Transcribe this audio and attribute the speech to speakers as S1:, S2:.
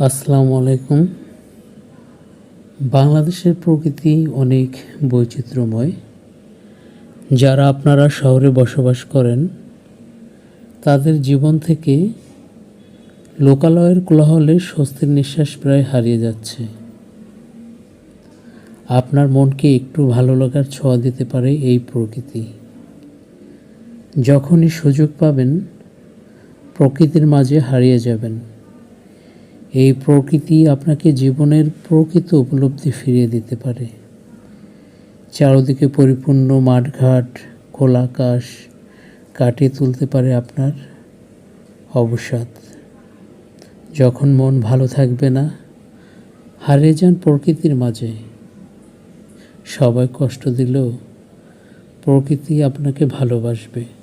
S1: আসসালামু আলাইকুম। বাংলাদেশের প্রকৃতি অনেক বৈচিত্র্যময়। যারা আপনারা শহরে বসবাস করেন তাদের জীবন থেকে লোকালয়ের কোলাহলে স্বস্তির নিঃশ্বাস প্রায় হারিয়ে যাচ্ছে। আপনার মনকে একটু ভালো লাগার ছোঁয়া দিতে পারে এই প্রকৃতি। যখনই সুযোগ পাবেন প্রকৃতির মাঝে হারিয়ে যাবেন। এই প্রকৃতি আপনাকে জীবনের প্রকৃত উপলব্ধি ফিরিয়ে দিতে পারে। চারদিকে পরিপূর্ণ মাঠঘাট, খোলা আকাশ কাটিয়ে তুলতে পারে আপনার অবসাদ। যখন মন ভালো থাকবে না, হারিয়ে যান প্রকৃতির মাঝে। সবাই কষ্ট দিলেও প্রকৃতি আপনাকে ভালোবাসবে।